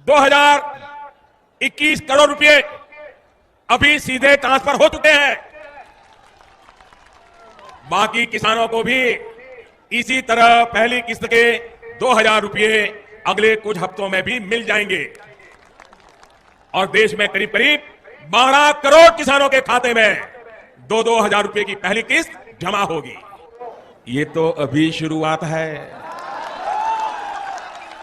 2021 करोड़ रुपए अभी सीधे ट्रांसफर हो चुके हैं। बाकी किसानों को भी इसी तरह पहली किस्त के 2000 रुपए अगले कुछ हफ्तों में भी मिल जाएंगे और देश में करीब करीब 12 करोड़ किसानों के खाते में 2-2 हजार रुपए की पहली किस्त जमा होगी। ये तो अभी शुरुआत है।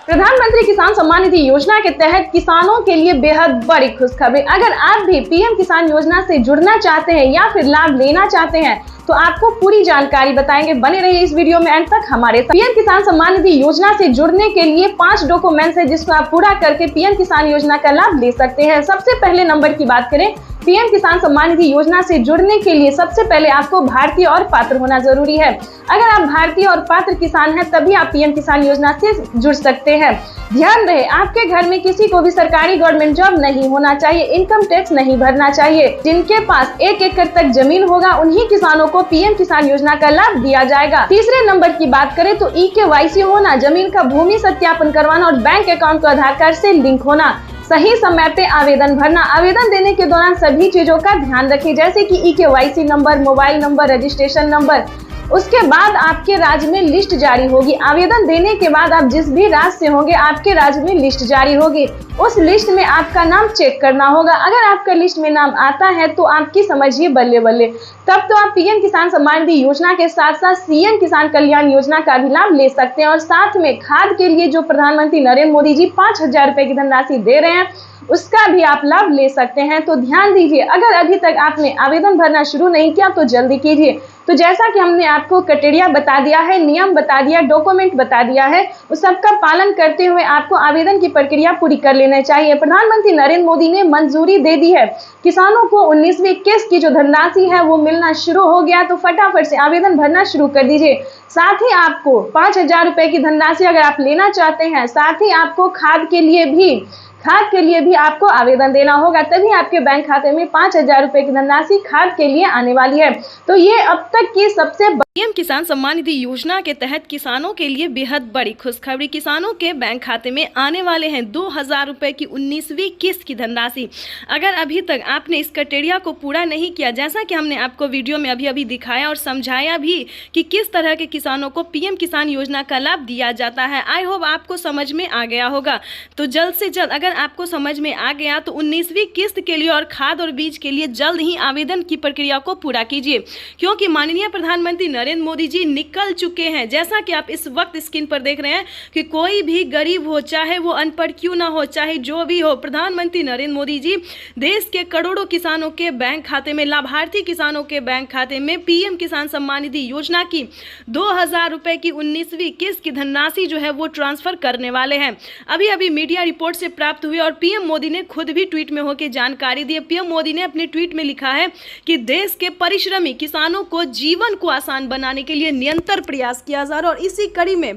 प्रधानमंत्री किसान सम्मान निधि योजना के तहत किसानों के लिए बेहद बड़ी खुशखबरी। अगर आप भी पीएम किसान योजना से जुड़ना चाहते हैं या फिर लाभ लेना चाहते हैं तो आपको पूरी जानकारी बताएंगे। बने रहिए इस वीडियो में अंत तक हमारे साथ। पीएम किसान सम्मान निधि योजना से जुड़ने के लिए 5 डॉक्यूमेंट्स है जिसको आप पूरा करके पीएम किसान योजना का लाभ ले सकते हैं। सबसे पहले नंबर की बात करें, पीएम किसान सम्मान निधि योजना से जुड़ने के लिए सबसे पहले आपको भारतीय और पात्र होना जरूरी है। अगर आप भारतीय और पात्र किसान हैं तभी आप पीएम किसान योजना से जुड़ सकते हैं। ध्यान रहे, आपके घर में किसी को भी सरकारी गवर्नमेंट जॉब नहीं होना चाहिए, इनकम टैक्स नहीं भरना चाहिए। जिनके पास 1 एकड़ तक जमीन होगा उन्हीं किसानों को पीएम किसान योजना का लाभ दिया जाएगा। तीसरे नंबर की बात करें तो EKYC होना, जमीन का भूमि सत्यापन करवाना और बैंक अकाउंट को आधार कार्ड से लिंक होना, सही समय पे आवेदन भरना। आवेदन देने के दौरान सभी चीजों का ध्यान रखें जैसे कि EKYC number, mobile number, registration number. उसके बाद आपके राज्य में लिस्ट जारी होगी। आवेदन देने के बाद आप जिस भी राज्य से होंगे आपके राज्य में लिस्ट जारी होगी। उस लिस्ट में आपका नाम चेक करना होगा। अगर आपका लिस्ट में नाम आता है तो आपकी समझिए बल्ले बल्ले, तब तो आप पीएम किसान सम्मान निधि योजना के साथ साथ सीएम किसान कल्याण योजना का भी लाभ ले सकते हैं। और साथ में खाद के लिए जो प्रधानमंत्री नरेंद्र मोदी जी 5000 रुपए की धनराशि दे रहे हैं उसका भी आप लाभ ले सकते हैं। तो ध्यान दीजिए, अगर अभी तक आपने आवेदन भरना शुरू नहीं किया तो जल्दी कीजिए। तो जैसा कि हमने आपको क्राइटेरिया बता दिया है, नियम बता दिया, डॉक्यूमेंट बता दिया है, उस सबका पालन करते हुए आपको आवेदन की प्रक्रिया पूरी कर लेना चाहिए। प्रधानमंत्री नरेंद्र मोदी ने मंजूरी दे दी है। किसानों को 19वीं किस्त की जो धनराशि है वो मिलना शुरू हो गया, तो फटाफट से आवेदन भरना शुरू कर दीजिए। साथ ही आपको 5000 रुपए की धनराशि अगर आप लेना चाहते हैं, साथ ही आपको खाद के लिए भी आपको आवेदन देना होगा, तभी आपके बैंक खाते में 5000 रुपए की धनराशि खाद के लिए आने वाली है। तो ये अब तक की सबसे पीएम किसान सम्मान निधि योजना के तहत किसानों के लिए बेहद बड़ी खुशखबरी। किसानों के बैंक खाते में आने वाले हैं 2000 रुपए की 19वीं किस्त की धनराशि। अगर अभी तक आपने इस क्राइटेरिया को पूरा नहीं किया, जैसा कि हमने आपको वीडियो में अभी दिखाया और समझाया भी कि किस तरह के किसानों को पीएम किसान योजना का लाभ दिया जाता है, आई होप आपको समझ में आ गया होगा। तो जल्द से जल्द अगर आपको समझ में आ गया तो 19वीं किस्त के लिए और खाद और बीज के लिए जल्द ही आवेदन की प्रक्रिया को पूरा कीजिए, क्योंकि माननीय प्रधानमंत्री नरेंद्र मोदी जी निकल चुके हैं। जैसा कि आप इस वक्त स्क्रीन पर देख रहे हैं कि कोई भी गरीब हो, चाहे वो अनपढ़ क्यों ना हो, चाहे जो भी हो, प्रधानमंत्री नरेंद्र मोदी जी देश के करोड़ों किसानों के बैंक खाते में, लाभार्थी किसानों के बैंक खाते में पीएम किसान सम्मान निधि योजना की 2000 रुपए की 19वीं किस्त की धनराशि जो है वो ट्रांसफर करने वाले हैं। अभी मीडिया रिपोर्ट से प्राप्त हुई और पीएम मोदी ने खुद भी ट्वीट में होकर जानकारी दी। पीएम मोदी ने अपने ट्वीट में लिखा है कि देश के परिश्रमी किसानों को जीवन को आसान बनाने के लिए निरंतर प्रयास किया जा रहा है और इसी कड़ी में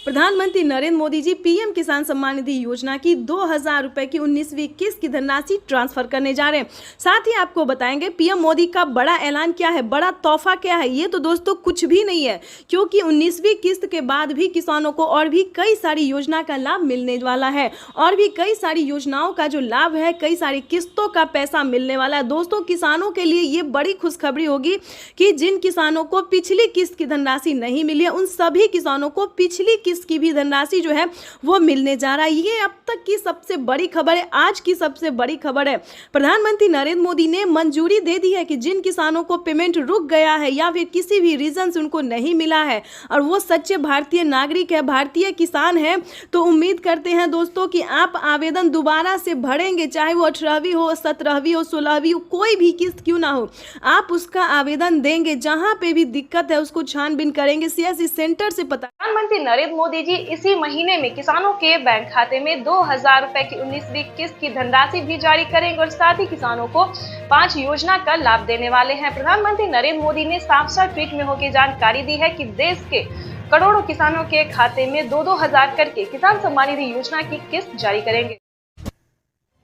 प्रधानमंत्री नरेंद्र मोदी जी पीएम किसान सम्मान निधि योजना की 2000 रुपए की 19वीं किस्त की धनराशि ट्रांसफर करने जा रहे हैं। साथ ही आपको बताएंगे पीएम मोदी का बड़ा ऐलान क्या है, बड़ा तोहफा क्या है। ये तो दोस्तों कुछ भी नहीं है, क्योंकि 19वीं किस्त के बाद भी किसानों को और भी कई सारी योजना का लाभ मिलने वाला है और भी कई सारी योजनाओं का जो लाभ है, कई सारी किस्तों का पैसा मिलने वाला है। दोस्तों, किसानों के लिए ये बड़ी खुशखबरी होगी कि जिन किसानों को पिछली किस्त की धनराशि नहीं मिली है उन सभी किसानों को पिछली की भी धनराशि जो है वो मिलने जा रहा है। ये अब तक की सबसे बड़ी खबर है, आज की सबसे बड़ी खबर है। प्रधानमंत्री नरेंद्र मोदी ने मंजूरी दे दी है कि जिन किसानों को पेमेंट रुक गया है या फिर किसी भी रीजन से उनको नहीं मिला है और वो सच्चे भारतीय नागरिक है, भारतीय किसान है, तो उम्मीद करते हैं दोस्तों कि आप आवेदन दोबारा से भरेंगे, चाहे वो 18वीं हो, 17वीं हो, 16वीं हो, कोई भी किस्त क्यों ना हो, आप उसका आवेदन देंगे। जहां पे भी दिक्कत है उसको छानबीन करेंगे, सीएससी सेंटर से पता। प्रधानमंत्री नरेंद्र मोदी जी इसी महीने में किसानों के बैंक खाते में 2000 रुपए की 19वीं किस्त की धनराशि भी जारी करेंगे और साथ ही किसानों को 5 योजना का लाभ देने वाले हैं। प्रधानमंत्री नरेंद्र मोदी ने साफ ट्वीट में होकर जानकारी दी है कि देश के करोड़ों किसानों के खाते में 2-2 हजार करके किसान सम्मान निधि योजना की किस्त जारी करेंगे।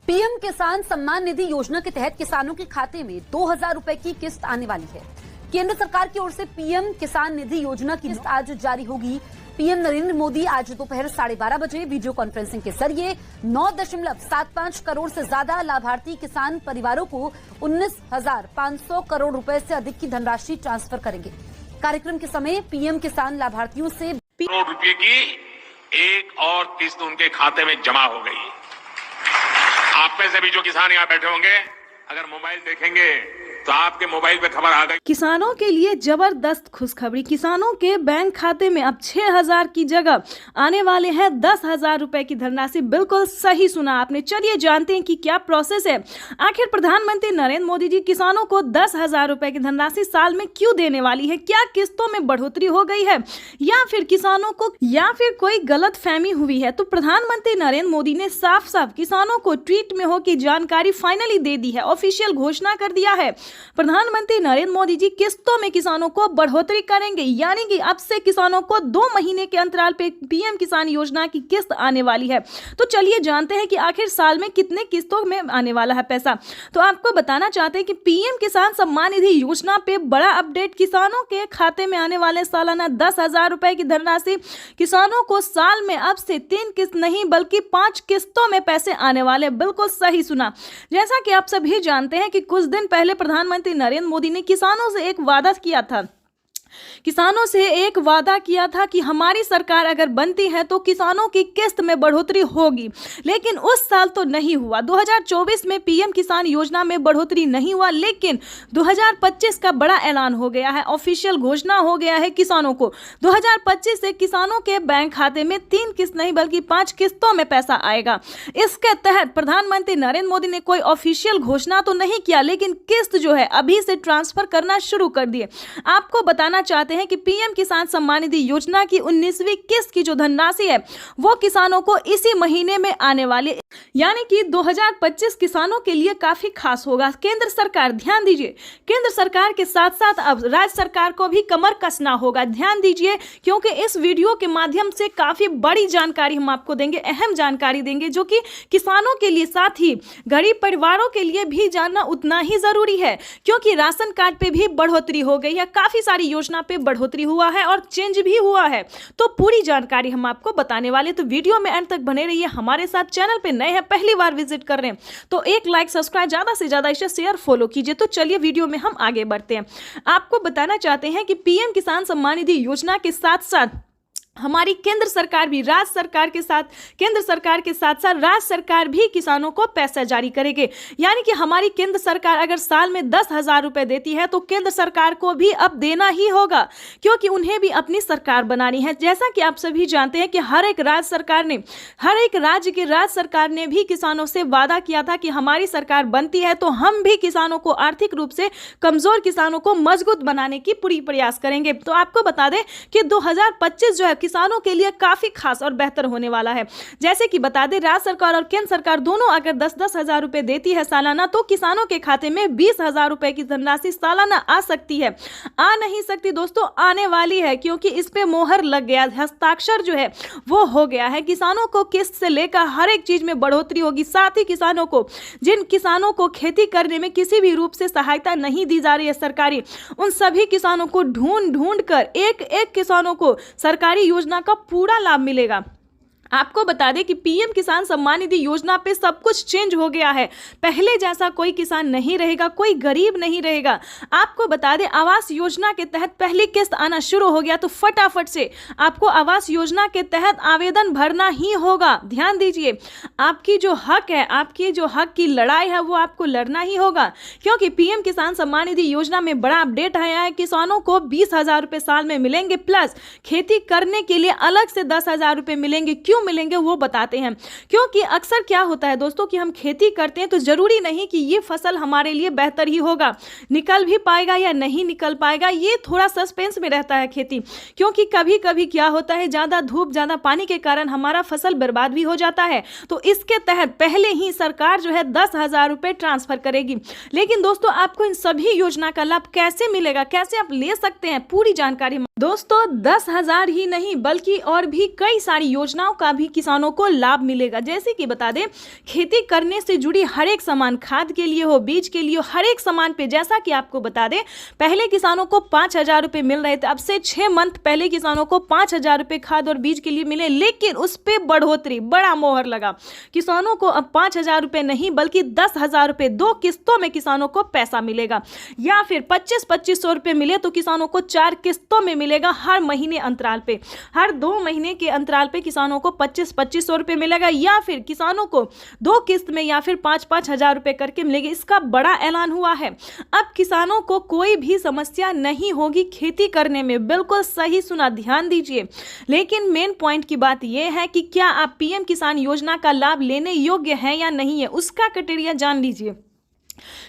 पीएम किसान सम्मान निधि योजना के तहत किसानों के खाते में 2000 रुपए की किस्त आने वाली है। केंद्र सरकार की ओर से पीएम किसान निधि योजना की किस्त आज जारी होगी। पीएम नरेंद्र मोदी आज दोपहर 12:30 बजे वीडियो कॉन्फ्रेंसिंग के जरिए 9.75 करोड़ से ज्यादा लाभार्थी किसान परिवारों को 19,500 करोड़ रुपए से अधिक की धनराशि ट्रांसफर करेंगे। कार्यक्रम के समय पीएम किसान लाभार्थियों से करोड़ रुपए की एक और किस्त उनके खाते में जमा हो गई। आप में से भी जो किसान यहाँ बैठे होंगे, अगर मोबाइल देखेंगे तो आपके मोबाइल पे खबर आ गई। किसानों के लिए जबरदस्त खुशखबरी। किसानों के बैंक खाते में अब 6,000 की जगह आने वाले हैं 10,000 रुपए की धनराशि। बिल्कुल सही सुना आपने। चलिए जानते हैं कि क्या प्रोसेस है। आखिर प्रधानमंत्री नरेंद्र मोदी जी किसानों को 10,000 रुपए की धनराशि साल में क्यों देने वाली है? क्या किस्तों में बढ़ोतरी हो गई है या फिर किसानों को कोई गलत फहमी हुई है? तो प्रधानमंत्री नरेंद्र मोदी ने साफ साफ किसानों को ट्वीट में हो की जानकारी फाइनली दे दी है, ऑफिशियल घोषणा कर दिया है। प्रधानमंत्री नरेंद्र मोदी जी किस्तों में किसानों को बढ़ोतरी करेंगे, यानी कि अब से किसानों को 2 महीने के अंतराल पे पीएम किसान योजना की किस्त आने वाली है। तो चलिए जानते हैं कि आखिर साल में कितने किस्तों में आने वाला है पैसा। तो आपको बताना चाहते हैं कि पीएम किसान सम्मान निधि योजना पे बड़ा अपडेट। किसानों के खाते में आने वाले सालाना 10,000 रुपए की धनराशि किसानों को साल में अब से 3 किस्त नहीं बल्कि 5 किस्तों में पैसे आने वाले। बिल्कुल सही सुना। जैसा कि आप सभी जानते हैं कि कुछ दिन पहले प्रधानमंत्री नरेंद्र मोदी ने किसानों से एक वादा किया था। किसानों से एक वादा किया था कि हमारी सरकार अगर बनती है तो किसानों की किस्त में बढ़ोतरी होगी, लेकिन उस साल तो नहीं हुआ। 2024 में पीएम किसान योजना में बढ़ोतरी नहीं हुआ, लेकिन 2025 का बड़ा ऐलान हो गया है, ऑफिशियल घोषणा हो गया है किसानों को। 2025 से किसानों के बैंक खाते में 3 किस्त नहीं बल्कि 5 किस्तों में पैसा आएगा। इसके तहत प्रधानमंत्री नरेंद्र मोदी ने कोई ऑफिशियल घोषणा तो नहीं किया, लेकिन किस्त जो है अभी से ट्रांसफर करना शुरू कर दिए। आपको बताना चाहते हैं कि पीएम किसान सम्मान निधि योजना की 19वीं किस्त की जो धनराशि है वो किसानों को इसी महीने में आने वाली, यानी कि 2025 किसानों के लिए काफी खास होगा। केंद्र सरकार, ध्यान दीजिए, केंद्र सरकार के साथ साथ अब राज्य सरकार को भी कमर कसना होगा। ध्यान दीजिए, क्योंकि इस वीडियो के माध्यम से काफी बड़ी जानकारी हम आपको देंगे, अहम जानकारी देंगे, जो कि किसानों के लिए साथ ही गरीब परिवारों के लिए भी जानना उतना ही जरूरी है, क्योंकि राशन कार्ड पे भी बढ़ोतरी हो गई है, काफी सारी योजना पे बढ़ोतरी हुआ है और चेंज भी हुआ है। तो पूरी जानकारी हम आपको बताने वाले, तो वीडियो में अंत तक बने रहिए हमारे साथ। चैनल पे नए हैं, पहली बार विजिट कर रहे हैं तो एक लाइक, सब्सक्राइब, ज्यादा से ज्यादा इसे शेयर, फॉलो कीजिए। तो चलिए वीडियो में हम आगे बढ़ते हैं। आपको बताना चाहते हैं कि पीएम किसान सम्मान निधि योजना के साथ साथ हमारी केंद्र सरकार भी राज्य सरकार के साथ राज्य सरकार भी किसानों को पैसा जारी करेगी। यानी कि हमारी केंद्र सरकार अगर साल में 10,000 रुपए देती है तो केंद्र सरकार को भी अब देना ही होगा, क्योंकि उन्हें भी अपनी सरकार बनानी है। जैसा कि आप सभी जानते हैं कि हर एक राज्य की राज्य सरकार ने भी किसानों से वादा किया था कि हमारी सरकार बनती है तो हम भी किसानों को, आर्थिक रूप से कमजोर किसानों को मजबूत बनाने की पूरी प्रयास करेंगे। तो आपको बता दें कि 2025 जो है किसानों के लिए काफी खास और बेहतर होने वाला है। जैसे कि बता दें, राज्य सरकार और केंद्र सरकार दोनों अगर 10-10 हजार रुपए देती है सालाना, तो किसानों के खाते में 20,000 रुपए की धनराशि सालाना आ सकती है। आ नहीं सकती दोस्तों, आने वाली है, क्योंकि इस पे मोहर लग गया, हस्ताक्षर जो है वो हो गया है। किसानों को किस्त से लेकर हर एक चीज में बढ़ोतरी होगी। साथ ही किसानों को, जिन किसानों को खेती करने में किसी भी रूप से सहायता नहीं दी जा रही है सरकारी, उन सभी किसानों को ढूंढ कर एक एक किसानों को सरकारी योजना का पूरा लाभ मिलेगा। आपको बता दें कि पीएम किसान सम्मान निधि योजना पे सब कुछ चेंज हो गया है। पहले जैसा कोई किसान नहीं रहेगा, कोई गरीब नहीं रहेगा। आपको बता दें, आवास योजना के तहत पहली किस्त आना शुरू हो गया, तो फटाफट से आपको आवास योजना के तहत आवेदन भरना ही होगा। ध्यान दीजिए, आपकी जो हक की लड़ाई है वो आपको लड़ना ही होगा, क्योंकि पीएम किसान सम्मान निधि योजना में बड़ा अपडेट आया है। किसानों को 20,000 रुपए साल में मिलेंगे, प्लस खेती करने के लिए अलग से 10,000 रुपए मिलेंगे। क्यों मिलेंगे वो बताते हैं, क्योंकि अक्सर क्या होता है दोस्तों कि हम खेती करते हैं तो जरूरी नहीं कि ये फसल हमारे लिए बेहतर ही होगा, निकल भी पाएगा या नहीं निकल पाएगा, ये थोड़ा सस्पेंस में रहता है खेती। क्योंकि कभी कभी क्या होता है, ज्यादा धूप, ज्यादा पानी के कारण हमारा फसल बर्बाद भी हो जाता है। तो इसके तहत पहले ही सरकार जो है 10,000 रुपए ट्रांसफर करेगी। लेकिन दोस्तों, आपको इन सभी योजना का लाभ कैसे मिलेगा, कैसे आप ले सकते हैं, पूरी जानकारी दोस्तों 10,000 ही नहीं बल्कि और भी कई सारी योजनाओं का का भी किसानों को लाभ मिलेगा। जैसे कि बता दें, खेती करने से जुड़ी हर एक सामान, खाद के लिए हो, बीज के लिए हो, हर एक सामान पे, जैसा कि आपको बता दें, पहले किसानों को 5,000 रुपये मिल रहे थे। अब से 6 मंथ पहले किसानों को 5,000 रुपये खाद और बीज के लिए मिले, लेकिन उस पर बढ़ोतरी, बड़ा मोहर लगा। किसानों को अब 5,000 रुपये नहीं बल्कि 10,000 रुपये 2 किस्तों में किसानों को पैसा मिलेगा, या फिर 25-2500 रुपये मिले तो किसानों को 4 किस्तों में मिलेगा। हर महीने अंतराल पे, हर 2 महीने के अंतराल पे किसानों को 25-2500 रुपये मिलेगा, या फिर किसानों को 2 किस्त में या फिर 5-5 हजार रुपये करके मिलेगी। इसका बड़ा ऐलान हुआ है। अब किसानों को कोई भी समस्या नहीं होगी खेती करने में। बिल्कुल सही सुना, ध्यान दीजिए। लेकिन मेन पॉइंट की बात यह है कि क्या आप पीएम किसान योजना का लाभ लेने योग्य हैं या नहीं है, उसका क्राइटेरिया जान लीजिए।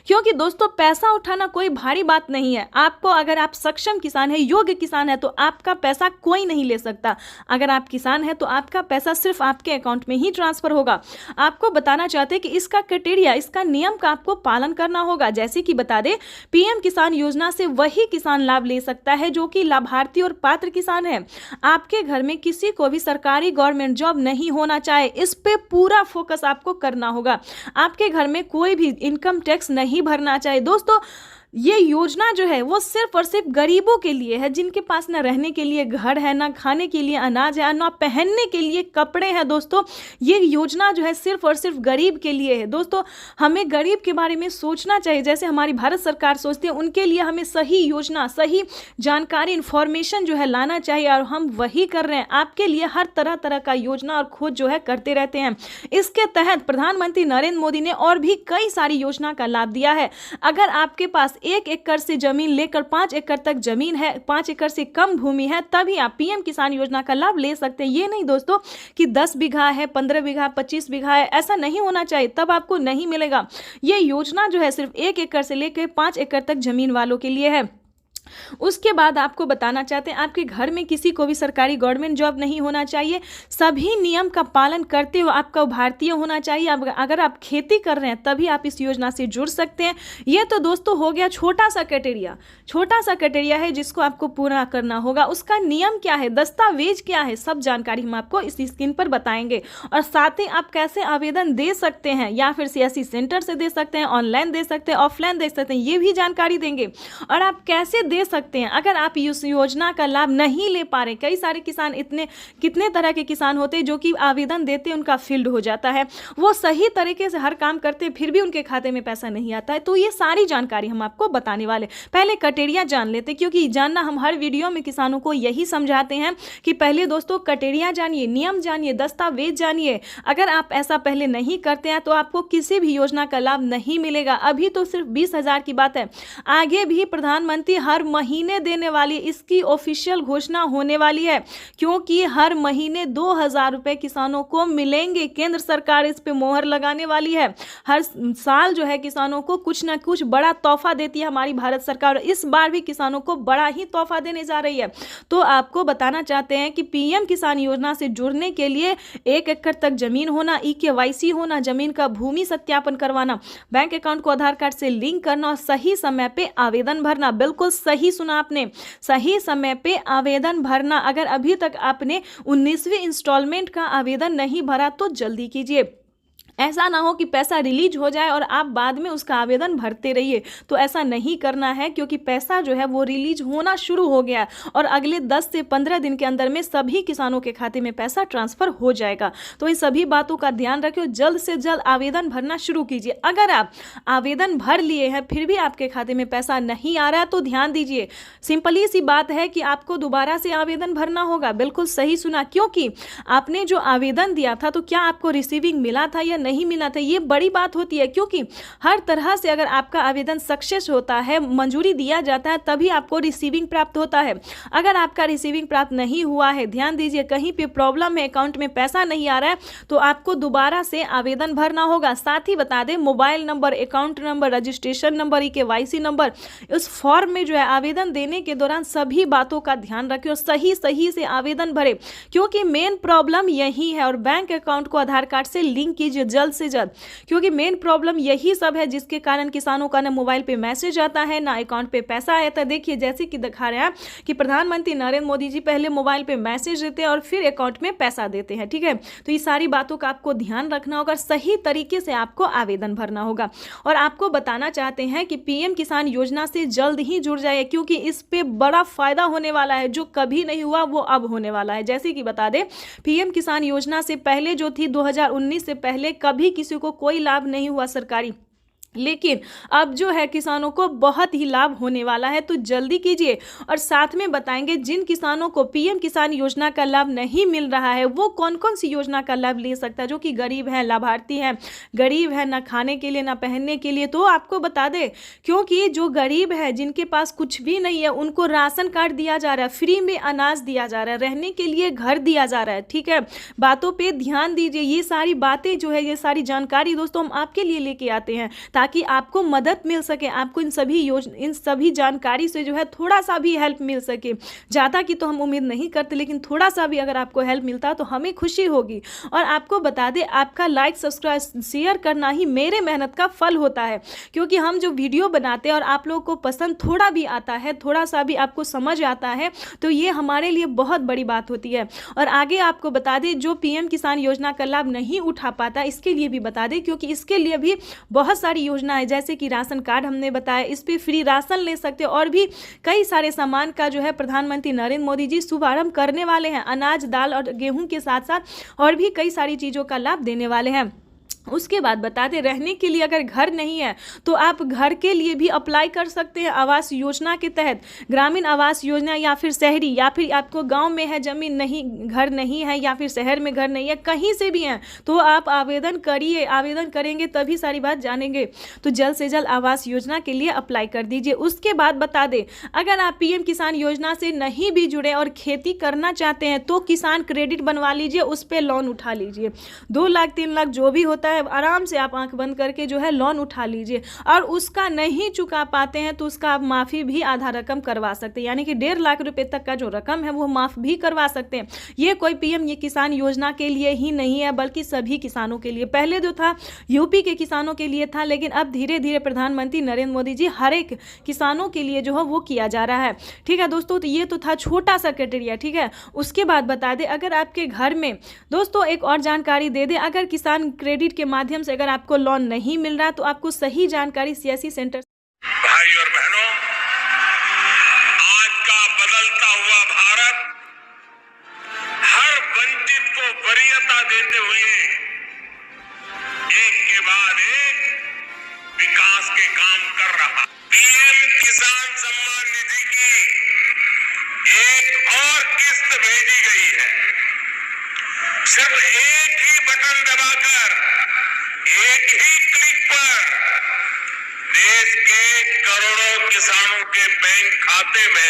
क्योंकि दोस्तों, पैसा उठाना कोई भारी बात नहीं है। आपको, अगर आप सक्षम किसान है, योग्य किसान है, तो आपका पैसा कोई नहीं ले सकता। अगर आप किसान है तो आपका पैसा सिर्फ आपके अकाउंट में ही ट्रांसफर होगा। आपको बताना चाहते हैं कि इसका क्राइटेरिया, इसका नियम का आपको पालन करना होगा। जैसे कि बता दें, पीएम किसान योजना से वही किसान लाभ ले सकता है जो कि लाभार्थी और पात्र किसान है। आपके घर में किसी को भी सरकारी गवर्नमेंट जॉब नहीं होना चाहे, इस पे पूरा फोकस आपको करना होगा। आपके घर में कोई भी इनकम टैक्स नहीं भरना चाहिए। दोस्तों, ये योजना जो है वो सिर्फ और सिर्फ गरीबों के लिए है, जिनके पास ना रहने के लिए घर है, ना खाने के लिए अनाज है, ना पहनने के लिए कपड़े हैं। दोस्तों, ये योजना जो है सिर्फ और सिर्फ गरीब के लिए है। दोस्तों, हमें गरीब के बारे में सोचना चाहिए, जैसे हमारी भारत सरकार सोचती है। उनके लिए हमें सही योजना, सही जानकारी, इंफॉर्मेशन जो है लाना चाहिए, और हम वही कर रहे हैं। आपके लिए हर तरह तरह का योजना और खोज जो है करते रहते हैं। इसके तहत प्रधानमंत्री नरेंद्र मोदी ने और भी कई सारी योजना का लाभ दिया है। अगर आपके पास 1 एकड़ से जमीन लेकर 5 एकड़ तक जमीन है, 5 एकड़ से कम भूमि है, तभी आप पीएम किसान योजना का लाभ ले सकते हैं। ये नहीं दोस्तों कि 10 बीघा है, 15 बीघा, 25 बीघा है, ऐसा नहीं होना चाहिए, तब आपको नहीं मिलेगा। ये योजना जो है सिर्फ 1 एकड़ से लेकर 5 एकड़ तक जमीन वालों के लिए है। उसके बाद आपको बताना चाहते हैं, आपके घर में किसी को भी सरकारी गवर्नमेंट जॉब नहीं होना चाहिए। सभी नियम का पालन करते हुए आपका भारतीय होना चाहिए। अगर आप खेती कर रहे हैं तभी आप इस योजना से जुड़ सकते हैं। ये तो दोस्तों हो गया छोटा सा क्राइटेरिया है जिसको आपको पूरा करना होगा। उसका नियम क्या है, दस्तावेज क्या है, सब जानकारी हम आपको इस स्क्रीन पर बताएंगे। और साथ ही आप कैसे आवेदन दे सकते हैं, या फिर सीएससी सेंटर से दे सकते हैं, ऑनलाइन दे सकते हैं, ऑफलाइन दे सकते हैं, ये भी जानकारी देंगे। और आप कैसे दे सकते हैं अगर आप इस योजना का लाभ नहीं ले पा रहे। कई सारे किसान, कितने तरह के किसान होते हैं जो कि आवेदन देते उनका फील्ड हो जाता है, वो सही तरीके से हर काम करते फिर भी उनके खाते में पैसा नहीं आता है। तो ये सारी जानकारी हम आपको बताने वाले। पहले क्राइटेरिया जान लेते, क्योंकि जानना, हम हर वीडियो में किसानों को यही समझाते हैं कि पहले दोस्तों क्राइटेरिया जानिए, नियम जानिए, दस्तावेज जानिए। अगर आप ऐसा पहले नहीं करते हैं तो आपको किसी भी योजना का लाभ नहीं मिलेगा। अभी तो सिर्फ 20,000 की बात है, आगे भी प्रधानमंत्री हर महीने देने वाली, इसकी ऑफिशियल घोषणा होने वाली है, क्योंकि हर महीने 2,000 रुपए किसानों को मिलेंगे। केंद्र सरकार इस पे मोहर लगाने वाली है। हर साल जो है किसानों को कुछ ना कुछ बड़ा तोहफा देती है हमारी भारत सरकार, और इस बार भी किसानों को बड़ा ही तोहफा देने जा रही है। तो आपको बताना चाहते हैं कि पीएम किसान योजना से जुड़ने के लिए 1 एकड़ तक जमीन होना, EKYC होना, जमीन का भूमि सत्यापन करवाना, बैंक अकाउंट को आधार कार्ड से लिंक करना, और सही समय पे आवेदन भरना। बिल्कुल सही सुना आपने, सही समय पे आवेदन भरना। अगर अभी तक आपने 19वीं इंस्टॉलमेंट का आवेदन नहीं भरा तो जल्दी कीजिए। ऐसा ना हो कि पैसा रिलीज हो जाए और आप बाद में उसका आवेदन भरते रहिए, तो ऐसा नहीं करना है, क्योंकि पैसा जो है वो रिलीज होना शुरू हो गया और अगले 10 से 15 दिन के अंदर में सभी किसानों के खाते में पैसा ट्रांसफर हो जाएगा। तो इन सभी बातों का ध्यान रखिए, जल्द से जल्द आवेदन भरना शुरू कीजिए। अगर आप आवेदन भर लिए हैं फिर भी आपके खाते में पैसा नहीं आ रहा है तो ध्यान दीजिए, सिंपली सी बात है कि आपको दोबारा से आवेदन भरना होगा। बिल्कुल सही सुना, क्योंकि आपने जो आवेदन दिया था तो क्या आपको रिसीविंग मिला था या नहीं मिला था, ये बड़ी बात होती है। क्योंकि हर तरह से अगर आपका आवेदन सक्सेस होता है, मंजूरी दिया जाता है, तभी आपको रिसीविंग प्राप्त होता है। अगर आपका रिसीविंग प्राप्त नहीं हुआ है, ध्यान दीजिए, कहीं पे प्रॉब्लम है, अकाउंट में पैसा नहीं आ रहा है, तो आपको दोबारा से आवेदन भरना होगा। साथ ही बता दें, mobile number, account number, registration number, EKYC number, उस फॉर्म में जो है आवेदन देने के दौरान सभी बातों का ध्यान रखें और सही से आवेदन भरे, क्योंकि मेन प्रॉब्लम यही है। और बैंक अकाउंट को आधार कार्ड से लिंक कीजिए जल्द से जल्द, क्योंकि मेन प्रॉब्लम यही सब है जिसके कारण किसानों का ना मोबाइल पे मैसेज आता है, ना अकाउंट पे पैसा आता है। देखिए जैसे कि दिखा रहे हैं कि प्रधानमंत्री नरेंद्र मोदी जी पहले मोबाइल पे मैसेज देते हैं और फिर अकाउंट में पैसा देते हैं, ठीक है। तो ये सारी बातों का आपको ध्यान रखना होगा, सही तरीके से आपको आवेदन भरना होगा। और आपको बताना चाहते हैं कि पीएम किसान योजना से जल्द ही जुड़ जाए, क्योंकि इस पे बड़ा फायदा होने वाला है, जो कभी नहीं हुआ वो अब होने वाला है। जैसे कि बता दें, पीएम किसान योजना से पहले जो थी 2019 से पहले कभी किसी को कोई लाभ नहीं हुआ सरकारी, लेकिन अब जो है किसानों को बहुत ही लाभ होने वाला है। तो जल्दी कीजिए। और साथ में बताएंगे जिन किसानों को पीएम किसान योजना का लाभ नहीं मिल रहा है वो कौन कौन सी योजना का लाभ ले सकता है, जो कि गरीब है, लाभार्थी है, गरीब है, ना खाने के लिए ना पहनने के लिए। तो आपको बता दें, क्योंकि जो गरीब है जिनके पास कुछ भी नहीं है उनको राशन कार्ड दिया जा रहा है, फ्री में अनाज दिया जा रहा है, रहने के लिए घर दिया जा रहा है, ठीक है। बातों पर ध्यान दीजिए। ये सारी बातें जो है, ये सारी जानकारी दोस्तों हम आपके लिए लेके आते हैं ताकि आपको मदद मिल सके, आपको इन सभी जानकारी से जो है थोड़ा सा भी हेल्प मिल सके। ज़्यादा की तो हम उम्मीद नहीं करते, लेकिन थोड़ा सा भी अगर आपको हेल्प मिलता तो हमें खुशी होगी। और आपको बता दें, आपका लाइक सब्सक्राइब शेयर करना ही मेरे मेहनत का फल होता है, क्योंकि हम जो वीडियो बनाते हैं और आप लोगों को पसंद थोड़ा भी आता है, थोड़ा सा भी आपको समझ आता है, तो ये हमारे लिए बहुत बड़ी बात होती है। और आगे आपको बता दें, जो पीएम किसान योजना का लाभ नहीं उठा पाता इसके लिए भी बता दें, क्योंकि इसके लिए भी बहुत सारी योजना है, जैसे कि राशन कार्ड हमने बताया, इस पे फ्री राशन ले सकते हैं। और भी कई सारे सामान का जो है प्रधानमंत्री नरेंद्र मोदी जी शुभारंभ करने वाले हैं, अनाज, दाल और गेहूं के साथ साथ और भी कई सारी चीज़ों का लाभ देने वाले हैं। उसके बाद बता दें, रहने के लिए अगर घर नहीं है तो आप घर के लिए भी अप्लाई कर सकते हैं आवास योजना के तहत, ग्रामीण आवास योजना, या फिर शहरी, या फिर आपको गांव में है जमीन नहीं, घर नहीं है, या फिर शहर में घर नहीं है, कहीं से भी हैं तो आप आवेदन करिए। आवेदन करेंगे तभी सारी बात जानेंगे। तो जल्द से जल्द आवास योजना के लिए अप्लाई कर दीजिए। उसके बाद बता दें, अगर आप पीएम किसान योजना से नहीं भी जुड़े और खेती करना चाहते हैं तो किसान क्रेडिट बनवा लीजिए, उस पर लोन उठा लीजिए। 2 लाख 3 लाख जो भी होता है आराम से आप आंख बंद करके जो है लोन उठा लीजिए। और उसका नहीं चुका पाते हैं तो उसका आप माफ़ी भी आधा रकम करवा सकते हैं, यानी कि 1.5 लाख रुपए तक का जो रकम है वो माफ़ भी करवा सकते हैं। ये कोई पीएम ये किसान योजना के लिए ही नहीं है, बल्कि सभी किसानों के लिए। पहले जो था यूपी के किसानों के लिए था, लेकिन अब धीरे धीरे प्रधानमंत्री नरेंद्र मोदी जी हर एक किसानों के लिए जो है वो किया जा रहा है, ठीक है दोस्तों। तो ये तो था छोटा सा क्राइटेरिया, ठीक है। उसके बाद बता दें, अगर आपके घर में दोस्तों एक और जानकारी दे दें, अगर किसान क्रेडिट के माध्यम से अगर आपको लोन नहीं मिल रहा तो आपको सही जानकारी सीएससी सेंटर। भाई और बहनों, आज का बदलता हुआ भारत हर वंचित को वरीयता देते हुए एक के बाद एक विकास के काम कर रहा। पीएम किसान सम्मान निधि की एक और किस्त भेजी गई है। सिर्फ एक ही बटन दबाकर, एक ही क्लिक पर देश के करोड़ों किसानों के बैंक खाते में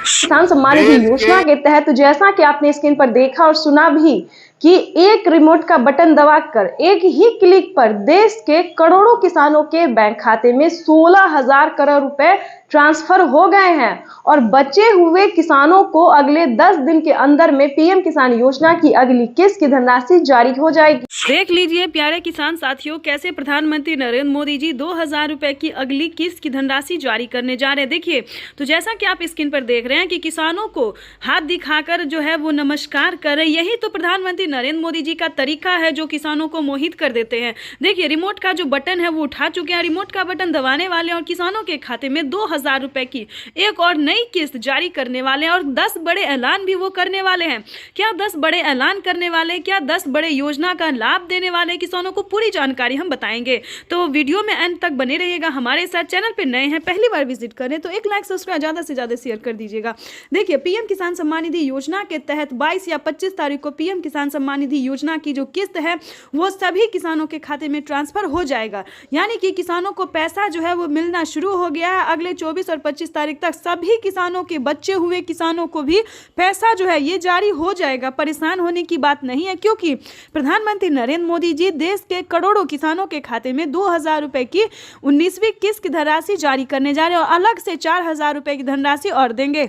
किसान सम्मान निधि योजना के तहत जैसा कि आपने स्क्रीन पर देखा और सुना भी कि एक रिमोट का बटन दबाकर एक ही क्लिक पर देश के करोड़ों किसानों के बैंक खाते में 16,000 करोड़ रुपए ट्रांसफर हो गए हैं। और बचे हुए किसानों को अगले 10 दिन के अंदर में पीएम किसान योजना की अगली किस्त की धनराशि जारी हो जाएगी। देख लीजिए प्यारे किसान साथियों, कैसे प्रधानमंत्री नरेंद्र मोदी जी 2,000 रुपए की अगली किस्त की धनराशि जारी करने जा रहे हैं। देखिए, तो जैसा कि आप स्क्रीन पर देख रहे हैं कि किसानों को हाथ दिखाकर जो है वो नमस्कार कर रहे, यही तो प्रधानमंत्री नरेंद्र मोदी जी का तरीका है जो किसानों को मोहित कर देते हैं। देखिए, रिमोट का जो बटन है वो उठा चुके हैं, रिमोट का बटन दबाने वाले और किसानों के खाते में 2,000 रुपए की एक और नई किस्त जारी करने वाले हैं। और 10 बड़े ऐलान भी वो करने वाले हैं। क्या 10 बड़े ऐलान करने वाले, क्या 10 बड़े योजना का लाभ देने वाले किसानों को, पूरी जानकारी हम बताएंगे। तो वीडियो में अंत तक बने रहिएगा हमारे साथ। चैनल पे नए हैं, पहली बार विजिट करें तो एक लाइक सब्सक्राइब ज़्यादा से ज़्यादा शेयर कर दीजिएगा। देखिए, पीएम किसान सम्मान निधि योजना के तहत 22 या 25 तारीख को पीएम किसान सम्मान निधि योजना की जो किस्त है वो सभी किसानों के खाते में ट्रांसफर हो जाएगा। यानी कि किसानों को पैसा जो है वो मिलना शुरू हो गया है। अगले 24 और 25 तारीख तक सभी किसानों के, बचे हुए किसानों को भी पैसा जो है ये जारी हो जाएगा। परेशान होने की बात नहीं है, क्योंकि प्रधानमंत्री नरेंद्र मोदी जी देश के करोड़ों किसानों के खाते में 2,000 रुपए की 19वीं किस्त की धनराशि जारी करने जा रहे हैं और अलग से 4,000 रुपए की धनराशि और देंगे।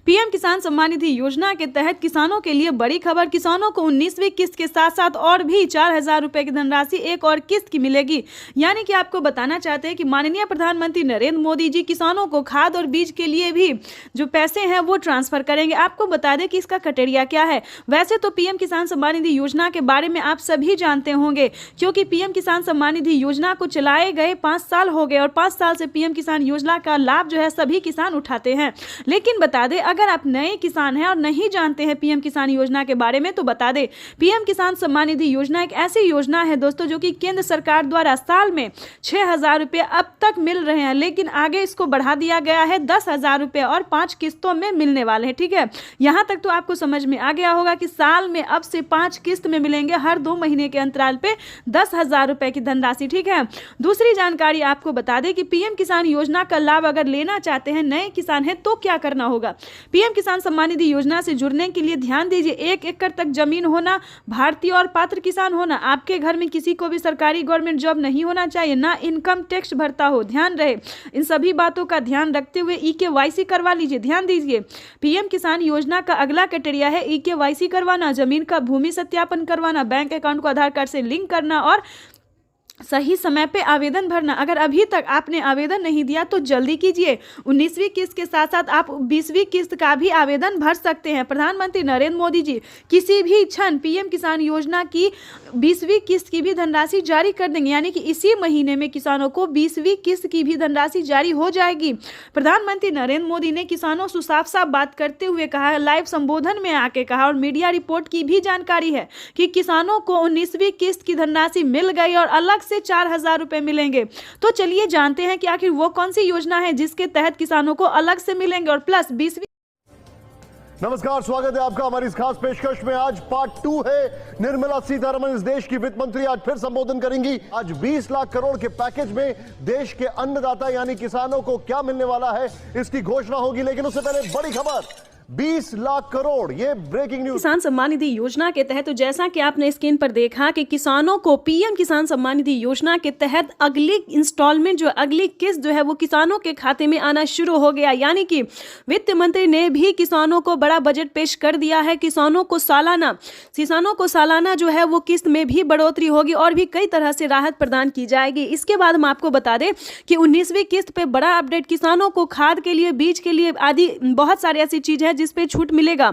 पीएम किसान सम्मान निधि योजना के तहत किसानों के लिए बड़ी खबर। किसानों को 19वीं किस्त के साथ साथ और भी 4,000 रुपए की धनराशि एक और किस्त की मिलेगी। यानी कि आपको बताना चाहते हैं कि माननीय प्रधानमंत्री नरेंद्र मोदी जी किसानों को खाद और बीज के लिए भी जो पैसे हैं वो ट्रांसफर करेंगे। आपको बता दें कि इसका क्राइटेरिया क्या है। वैसे तो पीएम किसान सम्मान निधि योजना के बारे में आप सभी जानते होंगे, क्योंकि पीएम किसान सम्मान निधि योजना को चलाए गए 5 साल हो गए और 5 साल से पीएम किसान योजना का लाभ जो है सभी किसान उठाते हैं। लेकिन बता दें, अगर आप नए किसान हैं और नहीं जानते हैं पीएम किसान योजना के बारे में, तो बता दें पीएम किसान सम्मान निधि योजना एक ऐसी योजना है दोस्तों जो कि केंद्र सरकार द्वारा साल में 6,000 रुपये अब तक मिल रहे हैं, लेकिन आगे इसको बढ़ा दिया गया है 10,000 रुपये और 5 किस्तों में मिलने वाले हैं। ठीक है, यहां तक तो आपको समझ में आ गया होगा कि साल में अब से 5 किस्त में मिलेंगे, हर 2 महीने के अंतराल पे 10,000 रुपए की धनराशि। ठीक है, दूसरी जानकारी आपको बता दें कि पीएम किसान योजना का लाभ अगर लेना चाहते हैं, नए किसान हैं, तो क्या करना होगा। पीएम किसान सम्मान निधि योजना से जुड़ने के लिए ध्यान दीजिए, 1 एकड़ तक जमीन होना, भारतीय और पात्र किसान होना, आपके घर में किसी को भी सरकारी गवर्नमेंट जॉब नहीं होना चाहिए, ना इनकम टैक्स भरता हो। ध्यान रहे, इन सभी बातों का ध्यान रखते हुए EKYC करवा लीजिए। ध्यान दीजिए, पीएम किसान योजना का अगला क्राइटेरिया है EKYC करवाना, जमीन का भूमि सत्यापन करवाना, बैंक अकाउंट को आधार कार्ड से लिंक करना और सही समय पे आवेदन भरना। अगर अभी तक आपने आवेदन नहीं दिया तो जल्दी कीजिए। 19वीं किस्त के साथ साथ आप 20वीं किस्त का भी आवेदन भर सकते हैं। प्रधानमंत्री नरेंद्र मोदी जी किसी भी क्षण पीएम किसान योजना की 20वीं किस्त की भी धनराशि जारी कर देंगे, यानी कि इसी महीने में किसानों को 20वीं किस्त की भी धनराशि जारी हो जाएगी। प्रधानमंत्री नरेंद्र मोदी ने किसानों से साफ साफ बात करते हुए कहा, लाइव संबोधन में आके कहा और मीडिया रिपोर्ट की भी जानकारी है कि किसानों को 19वीं किस्त की धनराशि मिल गई और अलग से 4,000 रुपए मिलेंगे। तो चलिए जानते हैं कि आखिर वो कौन सी योजना है जिसके तहत किसानों को अलग से मिलेंगे और प्लस 20वीं। नमस्कार, स्वागत है आपका हमारी इस खास पेशकश में। आज पार्ट 2 है। निर्मला सीतारमण इस देश की वित्त मंत्री आज फिर संबोधन करेंगी। आज 20 लाख करोड़ के पैकेज में देश के अन्नदाता यानी किसानों को क्या मिलने वाला है, इसकी घोषणा होगी। लेकिन उससे पहले बड़ी खबर, 20 लाख करोड़, ये ब्रेकिंग न्यूज। किसान सम्मान निधि योजना के तहत तो जैसा कि आपने स्क्रीन पर देखा कि किसानों को पीएम किसान सम्मान निधि योजना के तहत अगली इंस्टॉलमेंट जो अगली किस्त जो है वो किसानों के खाते में आना शुरू हो गया। यानी कि वित्त मंत्री ने भी किसानों को बड़ा बजट पेश कर दिया है। किसानों को सालाना जो है वो किस्त में भी बढ़ोतरी होगी और भी कई तरह से राहत प्रदान की जाएगी। इसके बाद हम आपको बता दें कि 19वीं किस्त पे बड़ा अपडेट, किसानों को खाद के लिए, बीज के लिए आदि बहुत सारी ऐसी चीज है जिस पे छूट मिलेगा।